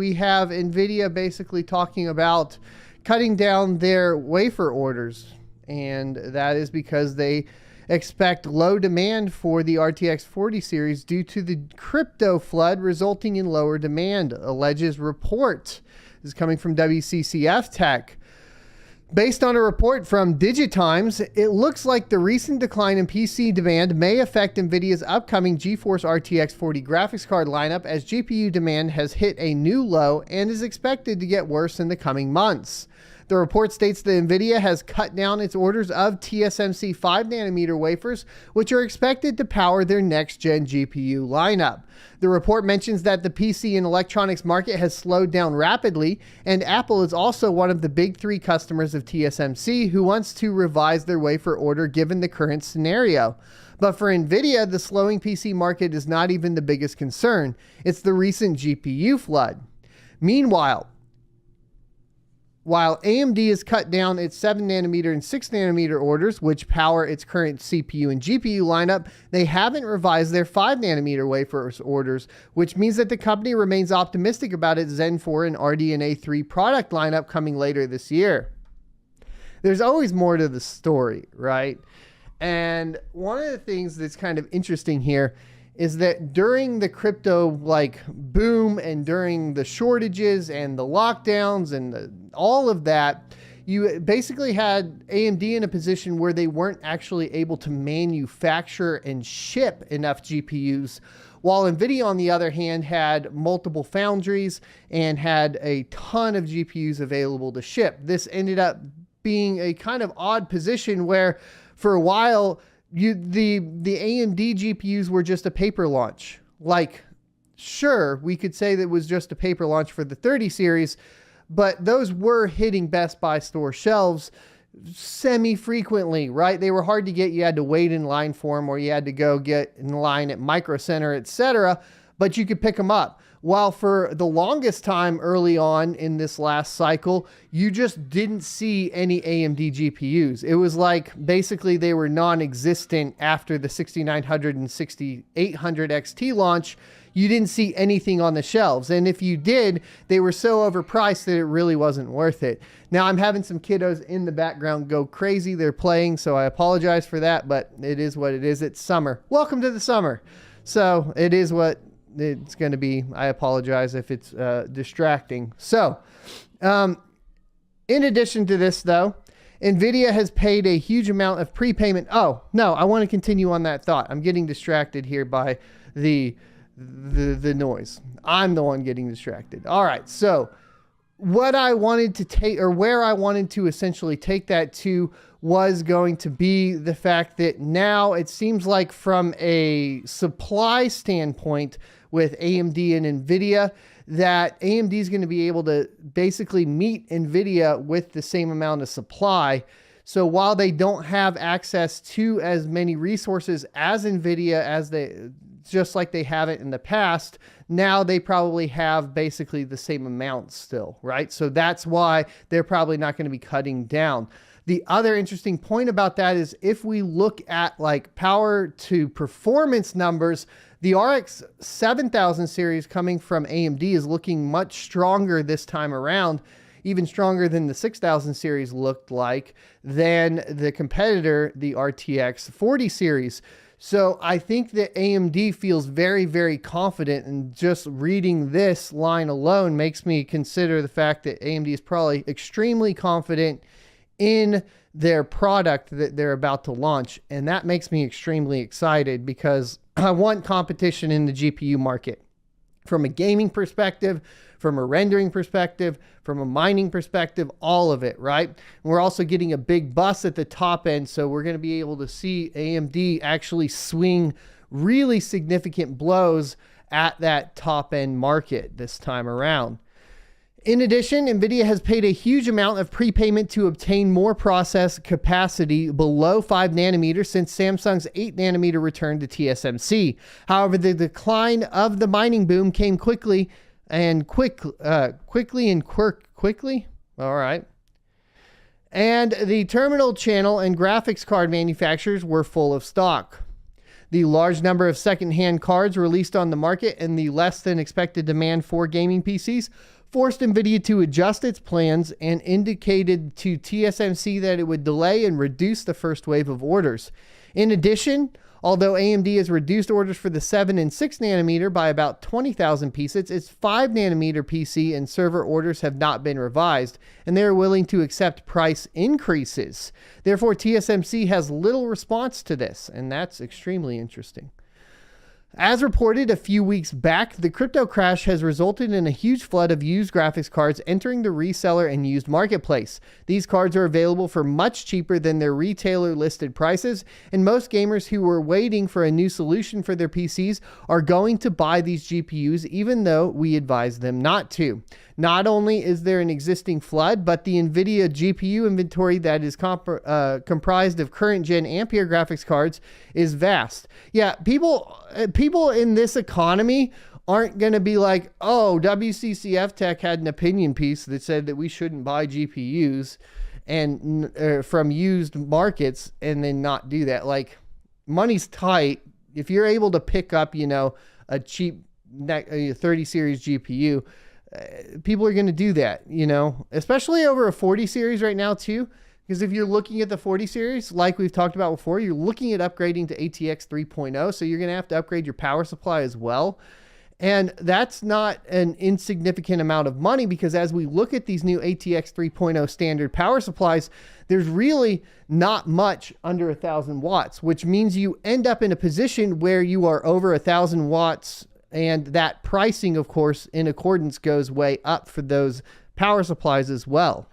we have NVIDIA basically talking about cutting down their wafer orders. And that is because they expect low demand for the RTX 40 series due to the crypto flood resulting in lower demand. Alleges report is coming from WCCF Tech. Based on a report from Digitimes, it looks like the recent decline in PC demand may affect NVIDIA's upcoming GeForce RTX 40 graphics card lineup, as GPU demand has hit a new low and is expected to get worse in the coming months. The report states that NVIDIA has cut down its orders of TSMC 5nm wafers, which are expected to power their next-gen GPU lineup. The report mentions that the PC and electronics market has slowed down rapidly, and Apple is also one of the big three customers of TSMC who wants to revise their wafer order given the current scenario. But for NVIDIA, the slowing PC market is not even the biggest concern. It's the recent GPU flood. Meanwhile, while AMD has cut down its 7nm and 6nm orders, which power its current CPU and GPU lineup, they haven't revised their 5nm wafer orders, which means that the company remains optimistic about its Zen 4 and RDNA 3 product lineup coming later this year. There's always more to the story, right? And one of the things that's kind of interesting here is that during the crypto boom and during the shortages and the lockdowns and all of that, you basically had AMD in a position where they weren't actually able to manufacture and ship enough GPUs, while NVIDIA, on the other hand, had multiple foundries and had a ton of GPUs available to ship. This ended up being a kind of odd position where for a while, the AMD GPUs were just a paper launch. Sure, we could say that it was just a paper launch for the 30 series, but those were hitting Best Buy store shelves semi-frequently, right? They were hard to get. You had to wait in line for them, or you had to go get in line at Micro Center, etc., but you could pick them up. While for the longest time early on in this last cycle, you just didn't see any AMD GPUs. It was basically they were non-existent after the 6900 and 6800 XT launch. You didn't see anything on the shelves. And if you did, they were so overpriced that it really wasn't worth it. Now I'm having some kiddos in the background go crazy. They're playing, so I apologize for that, but it is what it is. It's summer. Welcome to the summer. So it is what it's going to be. I apologize if it's distracting. So, in addition to this, though, NVIDIA has paid a huge amount of prepayment. Oh, no, I want to continue on that thought. I'm getting distracted here by the noise. I'm the one getting distracted. All right, so what I wanted to take, or where I wanted to essentially take that to, was going to be the fact that now it seems like from a supply standpoint with AMD and NVIDIA, that AMD is going to be able to basically meet NVIDIA with the same amount of supply. So while they don't have access to as many resources as NVIDIA, just like they have it in the past, now they probably have basically the same amount still, right? So that's why they're probably not going to be cutting down. The other interesting point about that is if we look at power to performance numbers, the RX 7000 series coming from AMD is looking much stronger this time around, even stronger than the 6000 series looked like than the competitor, the RTX 40 series. So I think that AMD feels very, very confident, and just reading this line alone makes me consider the fact that AMD is probably extremely confident in their product that they're about to launch. And that makes me extremely excited because I want competition in the GPU market from a gaming perspective, from a rendering perspective, from a mining perspective, all of it, right? And we're also getting a big bus at the top end, so we're going to be able to see AMD actually swing really significant blows at that top end market this time around. In addition, NVIDIA has paid a huge amount of prepayment to obtain more process capacity below 5nm since Samsung's 8nm return to TSMC. However, the decline of the mining boom came quickly. All right. And the terminal channel and graphics card manufacturers were full of stock. The large number of second-hand cards released on the market and the less than expected demand for gaming PCs forced NVIDIA to adjust its plans and indicated to TSMC that it would delay and reduce the first wave of orders. In addition, although AMD has reduced orders for the 7 and 6 nanometer by about 20,000 pieces, its 5 nanometer PC and server orders have not been revised, and they are willing to accept price increases. Therefore, TSMC has little response to this, and that's extremely interesting. As reported a few weeks back, the crypto crash has resulted in a huge flood of used graphics cards entering the reseller and used marketplace. These cards are available for much cheaper than their retailer listed prices, and most gamers who were waiting for a new solution for their PCs are going to buy these GPUs even though we advise them not to. Not only is there an existing flood, but the NVIDIA GPU inventory that is comprised of current gen Ampere graphics cards is vast. Yeah, people in this economy aren't going to be like, oh, WCCF Tech had an opinion piece that said that we shouldn't buy GPUs and from used markets and then not do that. Like, money's tight. If you're able to pick up, a cheap 30 series GPU, people are going to do that, especially over a 40 series right now too. Because if you're looking at the 40 series, like we've talked about before, you're looking at upgrading to ATX 3.0. So you're going to have to upgrade your power supply as well. And that's not an insignificant amount of money, because as we look at these new ATX 3.0 standard power supplies, there's really not much under 1,000 watts, which means you end up in a position where you are over 1,000 watts. And that pricing, of course, in accordance goes way up for those power supplies as well.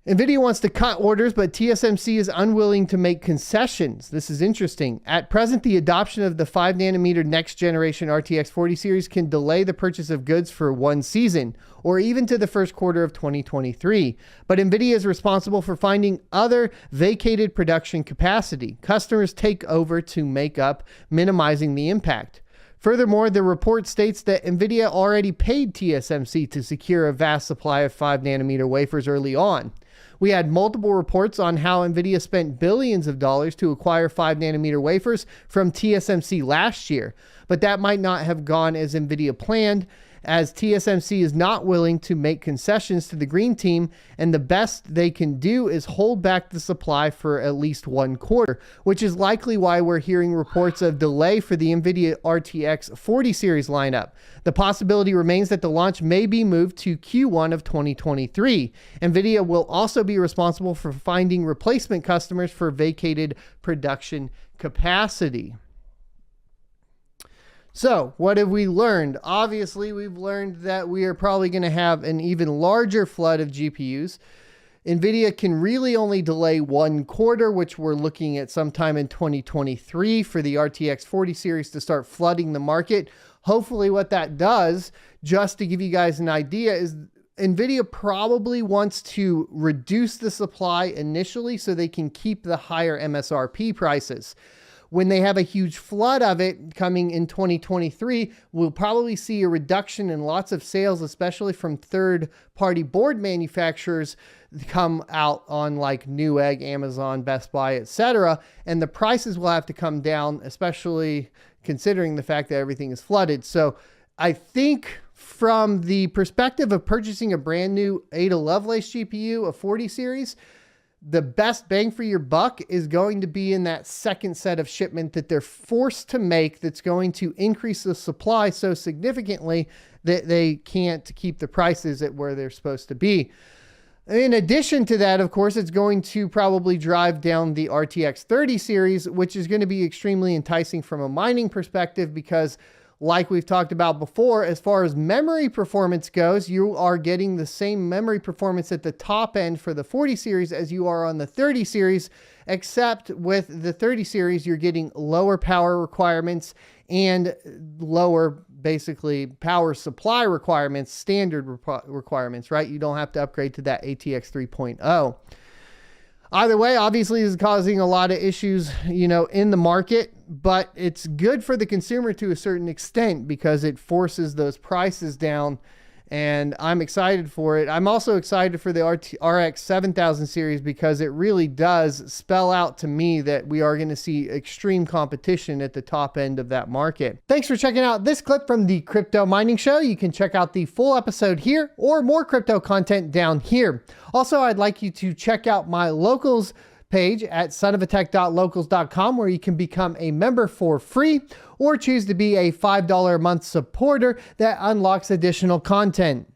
NVIDIA wants to cut orders, but TSMC is unwilling to make concessions. This is interesting. At present, the adoption of the 5 nanometer next generation RTX 40 series can delay the purchase of goods for one season, or even to the first quarter of 2023. But NVIDIA is responsible for finding other vacated production capacity. Customers take over to make up, minimizing the impact. Furthermore, the report states that NVIDIA already paid TSMC to secure a vast supply of 5 nanometer wafers early on. We had multiple reports on how NVIDIA spent billions of dollars to acquire 5 nanometer wafers from TSMC last year, but that might not have gone as NVIDIA planned, as TSMC is not willing to make concessions to the green team, and the best they can do is hold back the supply for at least one quarter, which is likely why we're hearing reports of delay for the NVIDIA RTX 40 series lineup. The possibility remains that the launch may be moved to Q1 of 2023. NVIDIA will also be responsible for finding replacement customers for vacated production capacity. So, what have we learned? Obviously, we've learned that we are probably going to have an even larger flood of GPUs. NVIDIA can really only delay one quarter, which we're looking at sometime in 2023 for the RTX 40 series to start flooding the market. Hopefully what that does, just to give you guys an idea, is NVIDIA probably wants to reduce the supply initially so they can keep the higher MSRP prices. When they have a huge flood of it coming in 2023, we'll probably see a reduction in lots of sales, especially from third-party board manufacturers come out on like Newegg, Amazon, Best Buy, etc. And the prices will have to come down, especially considering the fact that everything is flooded. So I think from the perspective of purchasing a brand new Ada Lovelace GPU, a 40 series, the best bang for your buck is going to be in that second set of shipment that they're forced to make, that's going to increase the supply so significantly that they can't keep the prices at where they're supposed to be. In addition to that, of course, it's going to probably drive down the RTX 30 series, which is going to be extremely enticing from a mining perspective, because like we've talked about before, as far as memory performance goes, you are getting the same memory performance at the top end for the 40 series as you are on the 30 series, except with the 30 series, you're getting lower power requirements and lower, basically, power supply requirements, standard requirements, right? You don't have to upgrade to that ATX 3.0. Either way, obviously, this is causing a lot of issues, in the market, but it's good for the consumer to a certain extent because it forces those prices down and I'm excited for it. I'm also excited for the RX 7000 series because it really does spell out to me that we are going to see extreme competition at the top end of that market. Thanks for checking out this clip from the Crypto Mining Show. You can check out the full episode here or more crypto content down here. Also, I'd like you to check out my locals page at sonofatech.locals.com, where you can become a member for free or choose to be a $5 a month supporter that unlocks additional content.